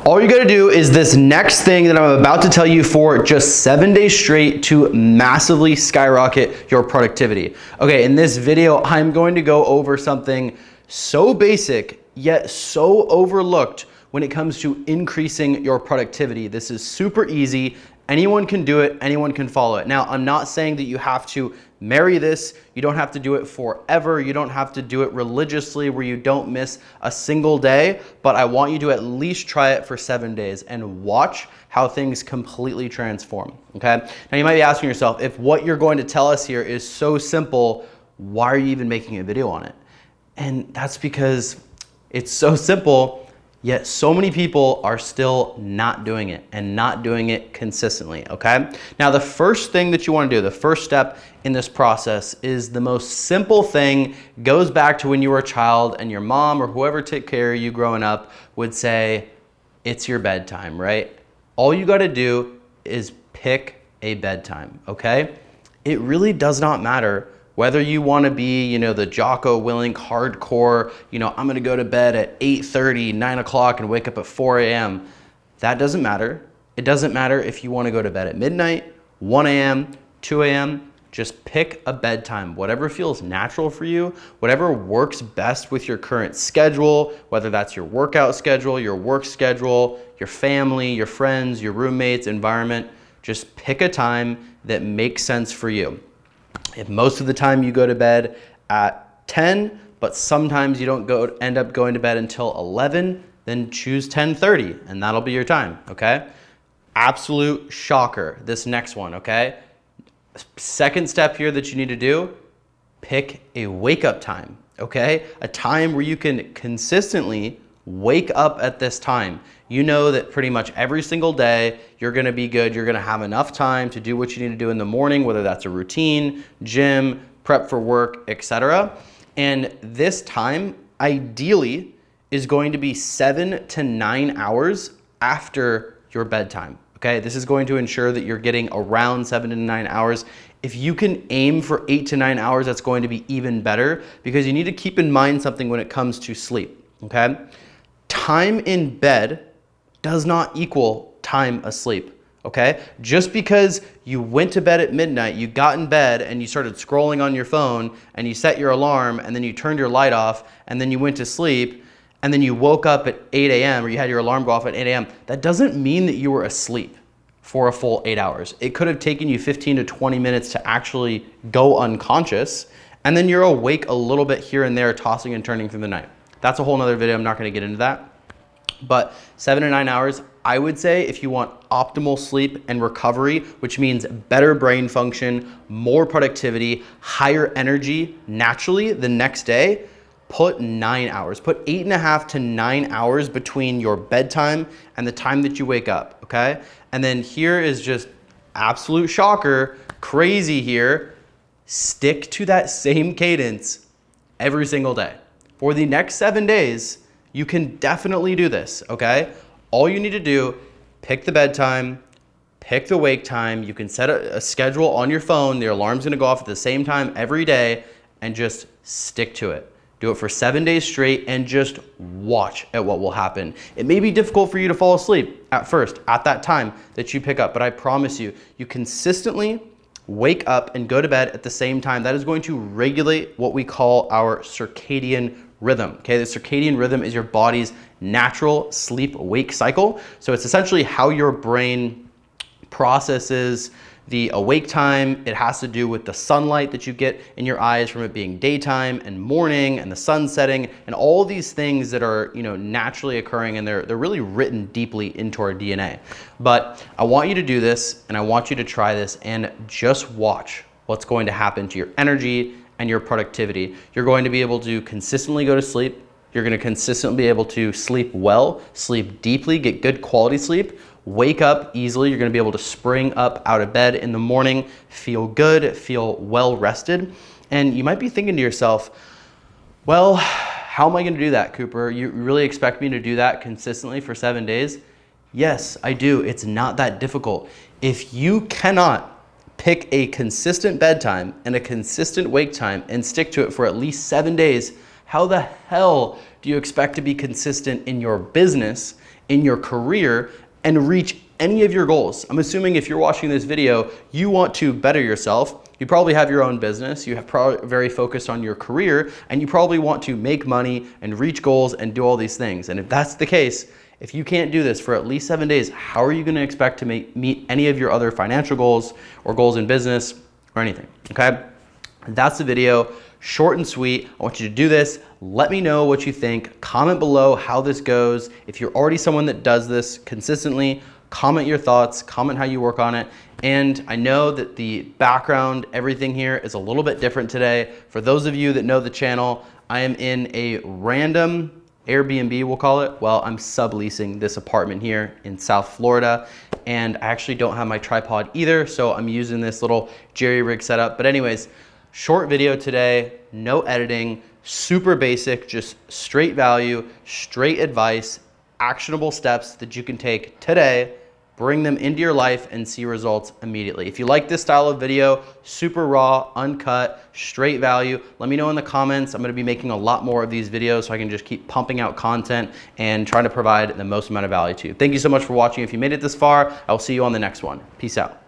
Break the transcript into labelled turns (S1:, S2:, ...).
S1: All you gotta do is this next thing that I'm about to tell you for just 7 days straight to massively skyrocket your productivity. Okay, in this video, I'm going to go over something so basic, yet so overlooked when it comes to increasing your productivity. This is super easy. Anyone can do it, anyone can follow it. Now, I'm not saying that you have to marry this. You don't have to do it forever. You don't have to do it religiously where you don't miss a single day, but I want you to at least try it for 7 days and watch how things completely transform, okay? Now, you might be asking yourself, if what you're going to tell us here is so simple, why are you even making a video on it? And that's because it's so simple, yet so many people are still not doing it and not doing it consistently, okay? Now, the first thing that you wanna do, the first step in this process is the most simple thing, goes back to when you were a child and your mom or whoever took care of you growing up would say, it's your bedtime, right? All you gotta do is pick a bedtime, okay? It really does not matter whether you want to be, the Jocko Willink hardcore, I'm going to go to bed at 8:30, 9 o'clock and wake up at 4 a.m. That doesn't matter. It doesn't matter if you want to go to bed at midnight, 1 a.m., 2 a.m. Just pick a bedtime, whatever feels natural for you, whatever works best with your current schedule, whether that's your workout schedule, your work schedule, your family, your friends, your roommates, environment. Just pick a time that makes sense for you. If most of the time you go to bed at 10, but sometimes you don't end up going to bed until 11, then choose 10:30 and that'll be your time, okay? Absolute shocker, this next one, okay? Second step here that you need to do, pick a wake up time, okay? A time where you can consistently wake up at this time. You know that pretty much every single day you're gonna be good. You're gonna have enough time to do what you need to do in the morning, whether that's a routine, gym, prep for work, etc. And this time, ideally, is going to be 7 to 9 hours after your bedtime. Okay, this is going to ensure that you're getting around 7 to 9 hours. If you can aim for 8 to 9 hours, that's going to be even better because you need to keep in mind something when it comes to sleep, okay? Time in bed does not equal time asleep, okay? Just because you went to bed at midnight, you got in bed and you started scrolling on your phone and you set your alarm and then you turned your light off and then you went to sleep and then you woke up at 8 a.m. or you had your alarm go off at 8 a.m. That doesn't mean that you were asleep for a full 8 hours. It could have taken you 15 to 20 minutes to actually go unconscious and then you're awake a little bit here and there, tossing and turning through the night. That's a whole nother video, I'm not gonna get into that. But 7 to 9 hours, I would say if you want optimal sleep and recovery, which means better brain function, more productivity, higher energy naturally the next day, put 9 hours. Put 8.5 to 9 hours between your bedtime and the time that you wake up, okay? And then here is just absolute shocker, crazy here. Stick to that same cadence every single day. For the next 7 days, you can definitely do this, okay? All you need to do, pick the bedtime, pick the wake time. You can set a schedule on your phone. The alarm's gonna go off at the same time every day and just stick to it. Do it for 7 days straight and just watch at what will happen. It may be difficult for you to fall asleep at first, at that time that you pick up, but I promise you, you consistently wake up and go to bed at the same time. That is going to regulate what we call our circadian rhythm, okay? The circadian rhythm is your body's natural sleep-wake cycle. So it's essentially how your brain processes the awake time. It has to do with the sunlight that you get in your eyes from it being daytime and morning and the sun setting and all these things that are, naturally occurring, and they're really written deeply into our DNA. But I want you to do this and I want you to try this and just watch what's going to happen to your energy and your productivity. You're going to be able to consistently go to sleep. You're going to consistently be able to sleep well, sleep deeply, get good quality sleep, wake up easily. You're going to be able to spring up out of bed in the morning, feel good, feel well rested. And you might be thinking to yourself, well, how am I going to do that, Cooper? You really expect me to do that consistently for 7 days? Yes, I do. It's not that difficult. If you cannot pick a consistent bedtime and a consistent wake time and stick to it for at least 7 days, how the hell do you expect to be consistent in your business, in your career and reach any of your goals. I'm assuming if you're watching this video, you want to better yourself. You probably have your own business. You have probably very focused on your career, and you probably want to make money and reach goals and do all these things. And if that's the case, if you can't do this for at least 7 days, how are you going to expect to meet any of your other financial goals or goals in business or anything? Okay, that's the video. Short and sweet. I want you to do this. Let me know what you think. Comment below how this goes. If you're already someone that does this consistently, comment your thoughts, comment how you work on it. And I know that the background, everything here is a little bit different today. For those of you that know the channel, I am in a random Airbnb, we'll call it. Well, I'm subleasing this apartment here in South Florida, and I actually don't have my tripod either, so I'm using this little jerry rig setup. But anyways, short video today, no editing, super basic, just straight value, straight advice, actionable steps that you can take today, bring them into your life and see results immediately. If you like this style of video, super raw, uncut, straight value, let me know in the comments. I'm gonna be making a lot more of these videos so I can just keep pumping out content and trying to provide the most amount of value to you. Thank you so much for watching. If you made it this far, I will see you on the next one. Peace out.